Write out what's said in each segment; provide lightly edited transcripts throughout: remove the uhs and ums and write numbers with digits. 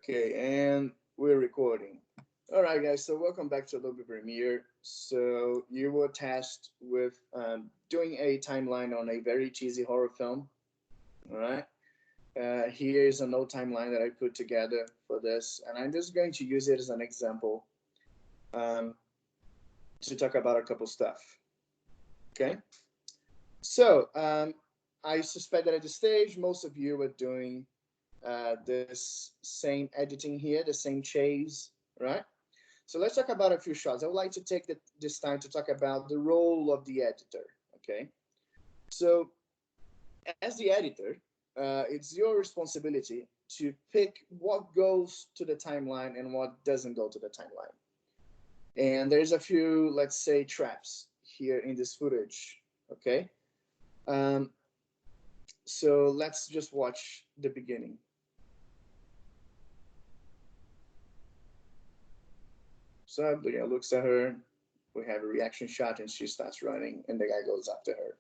Okay, and we're recording. All right, guys, so welcome back to Adobe Premiere. So you were tasked with doing a timeline on a very cheesy horror film. All right. Here is an old timeline that I put together for this, and I'm just going to use it as an example um, to talk about a couple stuff. Okay. So I suspect that at this stage, most of you are doing this same editing here, the same chase, right? So let's talk about a few shots. I would like to take this time to talk about the role of the editor, okay? So as the editor, it's your responsibility to pick what goes to the timeline and what doesn't go to the timeline. And there's a few, let's say, traps here in this footage, okay? Um, so let's just watch the beginning. So the guy looks at her. We have a reaction shot, and she starts running, and the guy goes after her.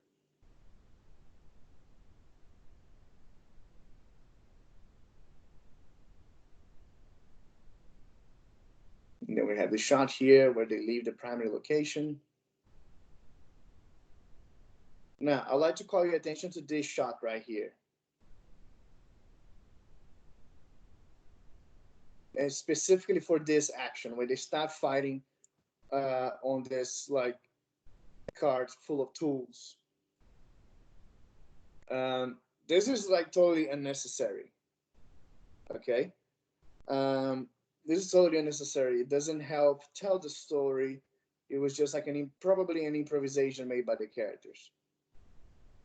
And then we have the shot here where they leave the primary location. Now, I'd like to call your attention to this shot right here. And specifically for this action, where they start fighting on this like cart full of tools. This is like totally unnecessary. Okay. This is totally unnecessary. It doesn't help tell the story. It was just like probably an improvisation made by the characters,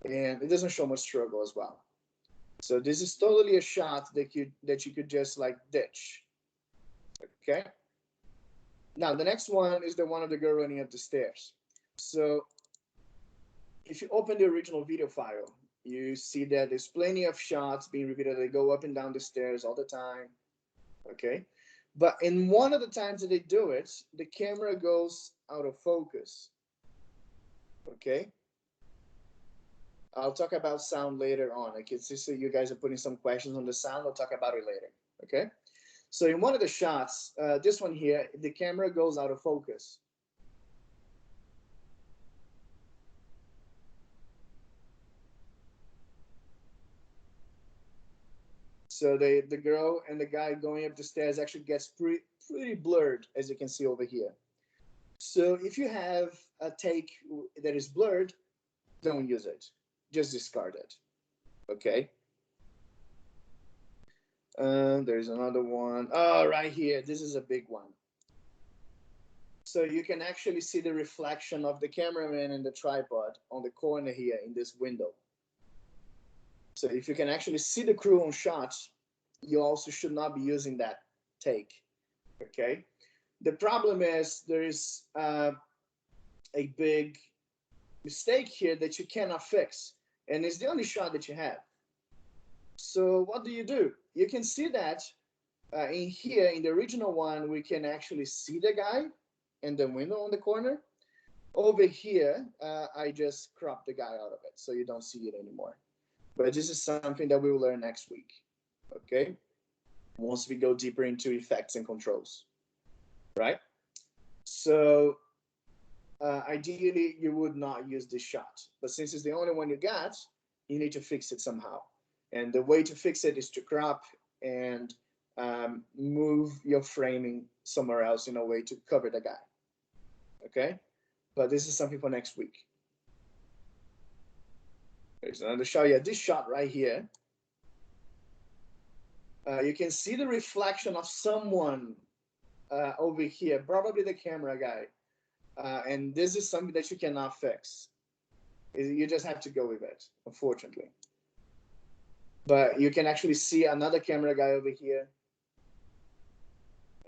and it doesn't show much struggle as well. So this is totally a shot that you could just like ditch. Okay. Now the next one is the one of the girl running up the stairs. So if you open the original video file, you see that there's plenty of shots being repeated. They go up and down the stairs all the time. Okay. But in one of the times that they do it, the camera goes out of focus. Okay. I'll talk about sound later on. I can see so you guys are putting some questions on the sound. I'll talk about it later. Okay. So in one of the shots, this one here, the camera goes out of focus. So the girl and the guy going up the stairs actually gets pretty blurred, as you can see over here. So if you have a take that is blurred, don't use it. Just discard it. Okay. There's another one. Oh, right here. This is a big one. So you can actually see the reflection of the cameraman and the tripod on the corner here in this window. So if you can actually see the crew on shots, you also should not be using that take. Okay. The problem is there is a big mistake here that you cannot fix, and it's the only shot that you have. So what do? You can see that in here in the original one, we can actually see the guy in the window on the corner. Over here, I just cropped the guy out of it, so you don't see it anymore. But this is something that we will learn next week, okay? Once we go deeper into effects and controls, right? So ideally, you would not use this shot. But since it's the only one you got, you need to fix it somehow. And the way to fix it is to crop and move your framing somewhere else in a way to cover the guy, okay? But this is something for next week. So I'm going to show you this shot right here. You can see the reflection of someone over here, probably the camera guy. And this is something that you cannot fix. You just have to go with it, unfortunately. But you can actually see another camera guy over here.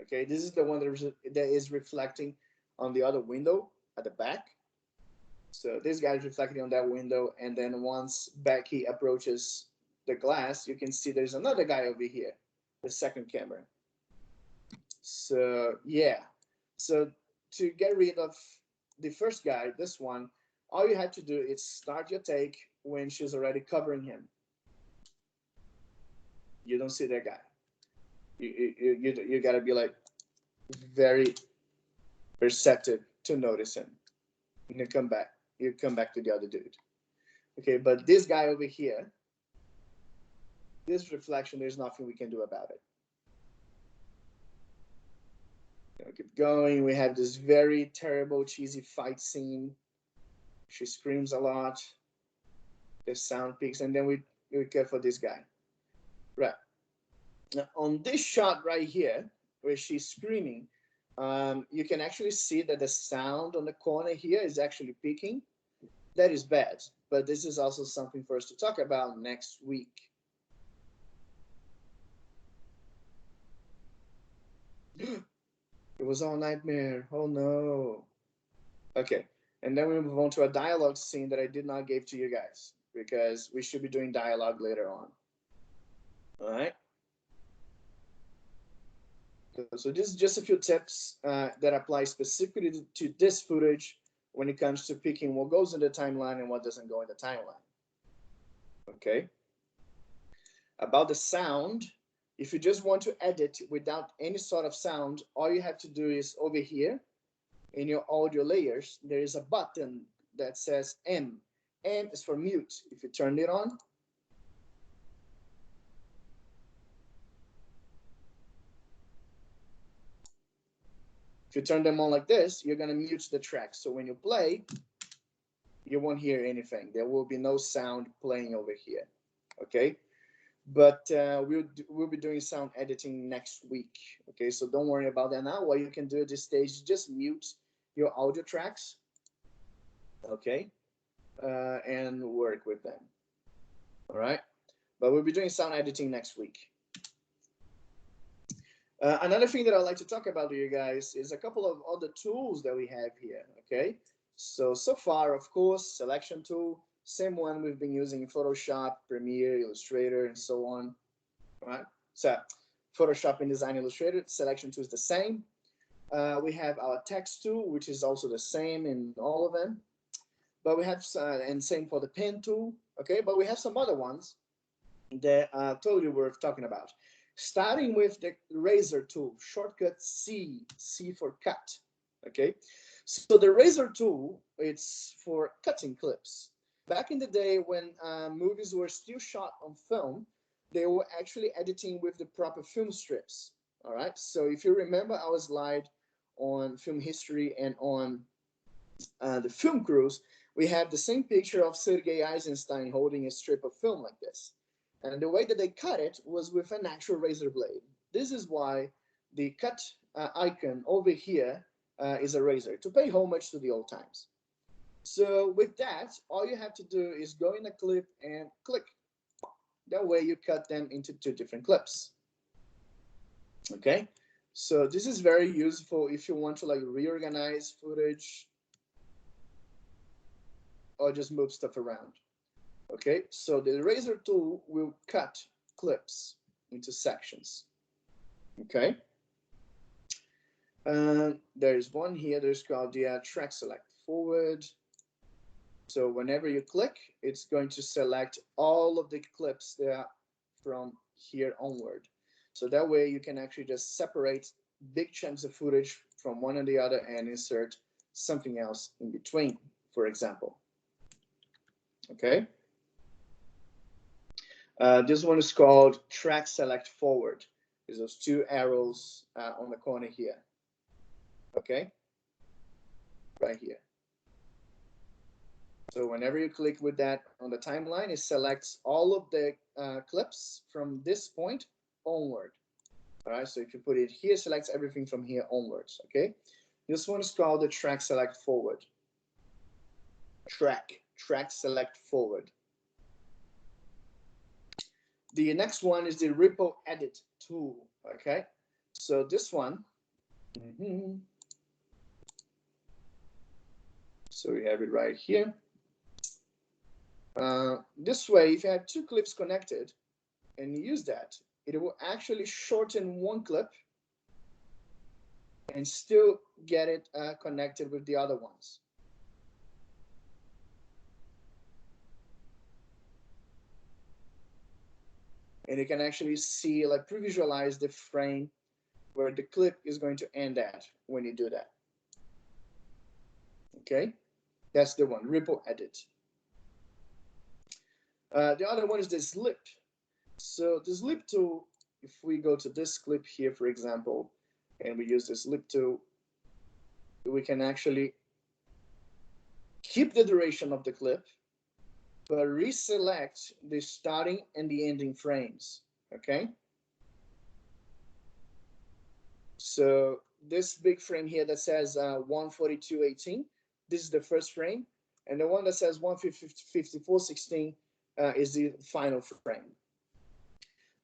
Okay, this is the one that is reflecting on the other window at the back. So this guy is reflecting on that window, and then once Becky approaches the glass, you can see there's another guy over here, the second camera. So yeah, so to get rid of the first guy, this one, all you have to do is start your take when she's already covering him. You don't see that guy. You gotta be like very perceptive to notice him. And you come back to the other dude. Okay, but this guy over here, this reflection, there's nothing we can do about it. Keep going. We have this very terrible, cheesy fight scene. She screams a lot. The sound peaks, and then we cut for this guy. Right. Now, on this shot right here, where she's screaming, you can actually see that the sound on the corner here is actually peaking. That is bad, but this is also something for us to talk about next week. It was all nightmare. Oh no. Okay, and then we move on to a dialogue scene that I did not give to you guys because we should be doing dialogue later on. All right. So this is just a few tips that apply specifically to this footage when it comes to picking what goes in the timeline and what doesn't go in the timeline. Okay. About the sound, if you just want to edit without any sort of sound, all you have to do is over here in your audio layers, there is a button that says M. M is for mute. If you turn it on, if you turn them on like this, you're going to mute the track. So when you play, you won't hear anything. There will be no sound playing over here. Okay. But we'll be doing sound editing next week. Okay. So don't worry about that now. What you can do at this stage is just mute your audio tracks. Okay. And work with them. All right. But we'll be doing sound editing next week. Another thing that I'd like to talk about to you guys is a couple of other tools that we have here, okay? So far, of course, selection tool, same one we've been using in Photoshop, Premiere, Illustrator, and so on, right? So Photoshop, InDesign, Illustrator, selection tool is the same. We have our text tool, which is also the same in all of them. But we have, and same for the pen tool, okay? But we have some other ones that are totally worth talking about. Starting with the razor tool, shortcut C, C for cut, okay? So the razor tool, it's for cutting clips. Back in the day when movies were still shot on film, they were actually editing with the proper film strips, all right? So if you remember our slide on film history and on the film crews, we have the same picture of Sergei Eisenstein holding a strip of film like this. And the way that they cut it was with an actual razor blade. This is why the cut icon over here is a razor, to pay homage to the old times. So with that, all you have to do is go in a clip and click. That way you cut them into two different clips. Okay, so this is very useful if you want to like reorganize footage or just move stuff around. Okay, so the razor tool will cut clips into sections. Okay, there's one here. There's called the track select forward. So whenever you click, it's going to select all of the clips there from here onward. So that way you can actually just separate big chunks of footage from one and the other and insert something else in between, for example. Okay. This one is called track select forward. There's those two arrows on the corner here. Okay, right here. So whenever you click with that on the timeline, it selects all of the clips from this point onward. All right, so if you put it here, it selects everything from here onwards. Okay, this one is called the track select forward. Track select forward. The next one is the ripple edit tool. Okay, so this one, so we have it right here. This way, if you have two clips connected and you use that, it will actually shorten one clip and still get it connected with the other ones. And you can actually see, like, pre-visualize the frame where the clip is going to end at when you do that. Okay, that's the one, ripple edit. The other one is the slip. So the slip tool, if we go to this clip here, for example, and we use the slip tool, we can actually keep the duration of the clip, but reselect the starting and the ending frames. Okay, so this big frame here that says 142.18, this is the first frame, and the one that says 154.16 is the final frame.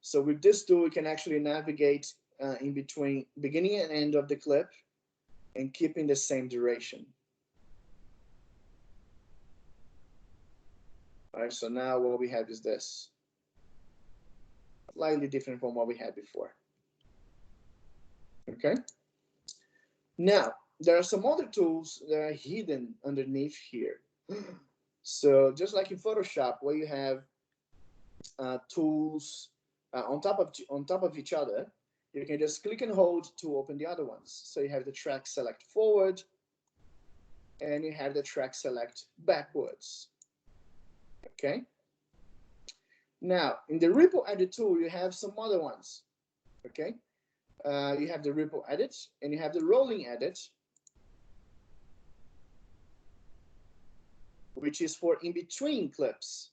So with this tool, we can actually navigate in between beginning and end of the clip and keeping the same duration. All right, so now what we have is this. Slightly different from what we had before. Okay. Now, there are some other tools that are hidden underneath here. So just like in Photoshop, where you have tools on top of each other, you can just click and hold to open the other ones. So you have the track select forward, and you have the track select backwards. Okay. Now, in the ripple edit tool, you have some other ones. Okay. You have the ripple edit, and you have the rolling edit, which is for in between clips.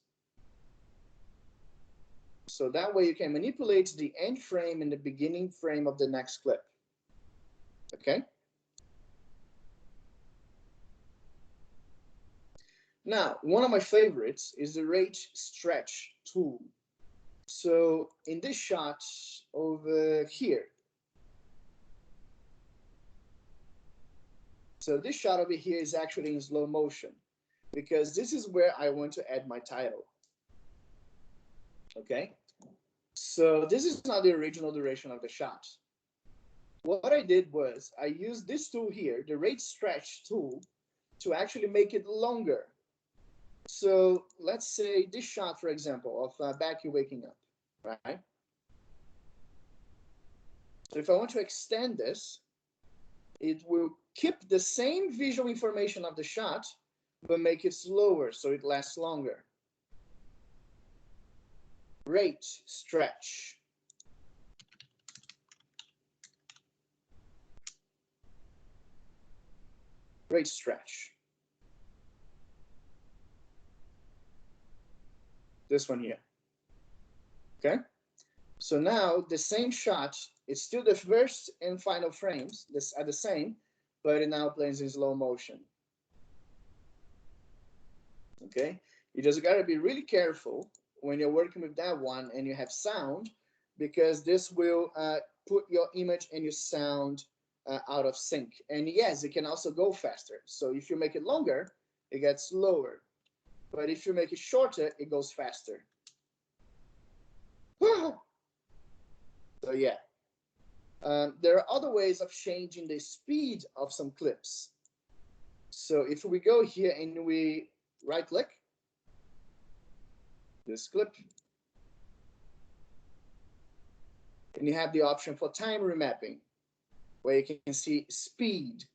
So that way you can manipulate the end frame and the beginning frame of the next clip. Okay. Now, one of my favorites is the rate stretch tool. So in this shot over here, so this shot over here is actually in slow motion, because this is where I want to add my title. Okay, so this is not the original duration of the shot. What I did was I used this tool here, the rate stretch tool, to actually make it longer. So let's say this shot, for example, of Becky waking up, right? So if I want to extend this, it will keep the same visual information of the shot, but make it slower so it lasts longer. Rate stretch. Rate stretch. This one here. Okay. So now the same shot, it's still the first and final frames are the same, but it now plays in slow motion. Okay. You just got to be really careful when you're working with that one and you have sound, because this will put your image and your sound out of sync. And yes, it can also go faster. So if you make it longer, it gets slower. But if you make it shorter, it goes faster. So yeah, there are other ways of changing the speed of some clips. So if we go here and we right click this clip, and you have the option for time remapping, where you can see speed.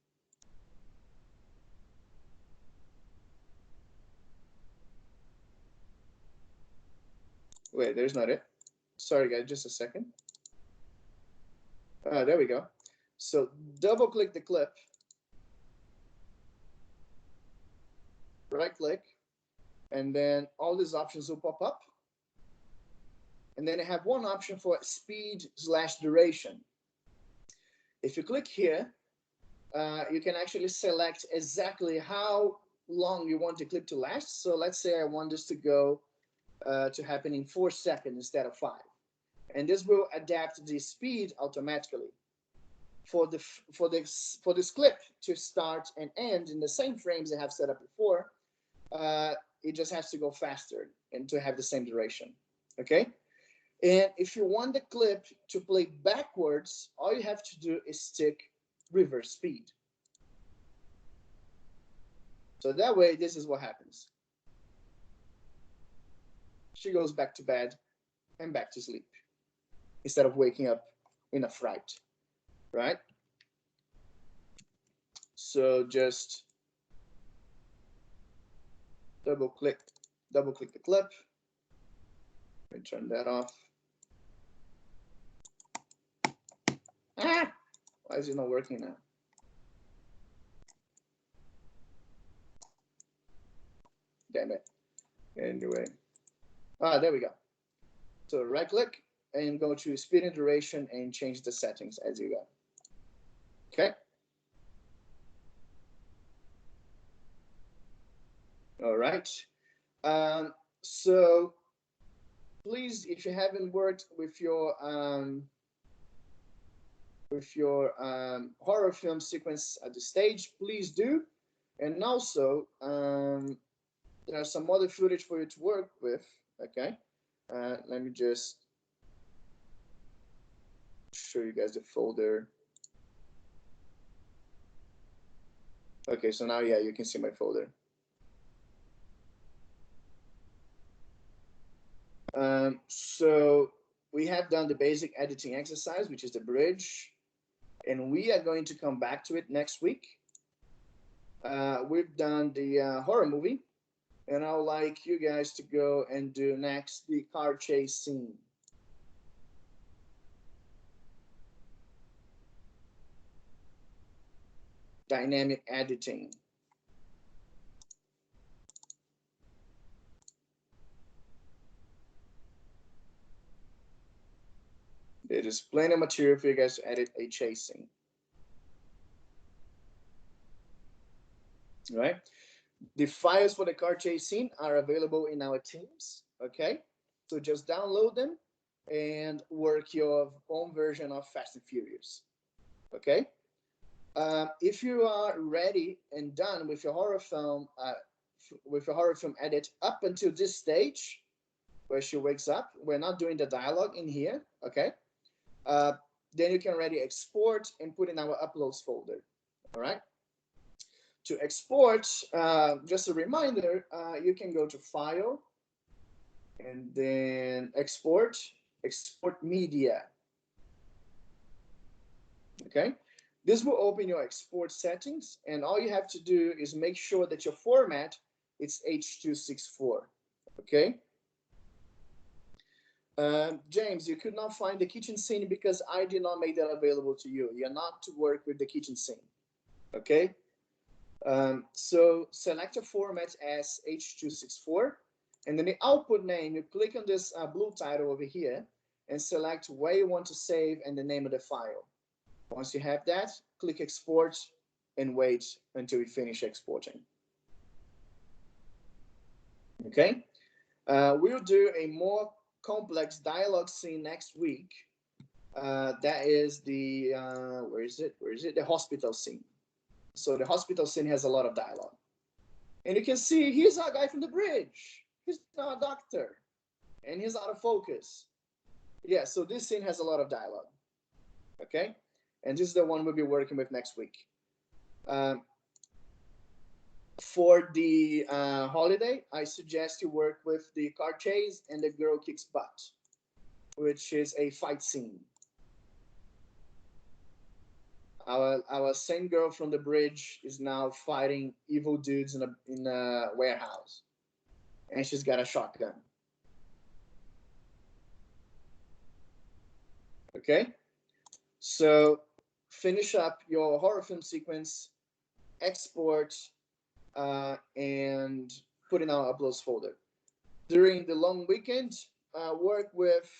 Wait, there's not it. Sorry guys, just a second. There we go. So double click the clip, right click, and then all these options will pop up. And then I have one option for speed/duration. If you click here, you can actually select exactly how long you want the clip to last. So let's say I want this to go to happen in 4 seconds instead of 5. And this will adapt the speed automatically. For this clip to start and end in the same frames I have set up before, it just has to go faster and to have the same duration. Okay. And if you want the clip to play backwards, all you have to do is stick reverse speed. So that way, this is what happens. She goes back to bed and back to sleep. instead of waking up in a fright, right? So just double click the clip. Let me turn that off. Ah, why is it not working now? Damn it. Anyway, there we go. So right click and go to speed and duration and change the settings as you go. Okay. All right. So please, if you haven't worked with your horror film sequence at the stage, please do. And also, there's some other footage for you to work with. Okay. Let me just show you guys the folder. Okay, so now, yeah, you can see my folder. So we have done the basic editing exercise, which is the bridge, and we are going to come back to it next week. We've done the horror movie, and I would like you guys to go and do next the car chase scene. Dynamic editing. There is plenty of material for you guys to edit a chase scene. Right? The files for the car chase scene are available in our teams. Okay, so just download them and work your own version of Fast and Furious. Okay. If you are ready and done with your horror film edit up until this stage where she wakes up, we're not doing the dialogue in here. Okay. Then you can already export and put in our uploads folder. All right. To export, just a reminder, you can go to File and then Export Media. Okay. This will open your export settings, and all you have to do is make sure that your format is H.264. Okay. James, you could not find the kitchen scene because I did not make that available to you. You're not to work with the kitchen scene. Okay. So select a format as H.264, and then the output name, you click on this blue title over here and select where you want to save and the name of the file. Once you have that, click export and wait until you finish exporting. Okay. We'll do a more complex dialogue scene next week. That is the, where is it? The hospital scene. So the hospital scene has a lot of dialogue. And you can see here's our guy from the bridge. He's not a doctor. And he's out of focus. Yeah, so this scene has a lot of dialogue. Okay? And this is the one we'll be working with next week. For the holiday, I suggest you work with the car chase and the girl kicks butt, which is a fight scene. Our same girl from the bridge is now fighting evil dudes in a warehouse, and she's got a shotgun. Okay, so finish up your horror film sequence, export, and put in our uploads folder. During the long weekend, work with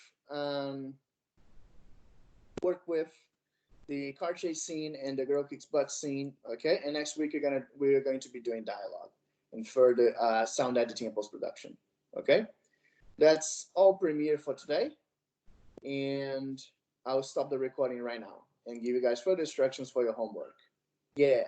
the car chase scene and the girl kicks butt scene. Okay, and next week we're going to be doing dialogue and further sound editing and post-production. Okay, that's all Premiere for today, and I'll stop the recording right now and give you guys further instructions for your homework. Yeah.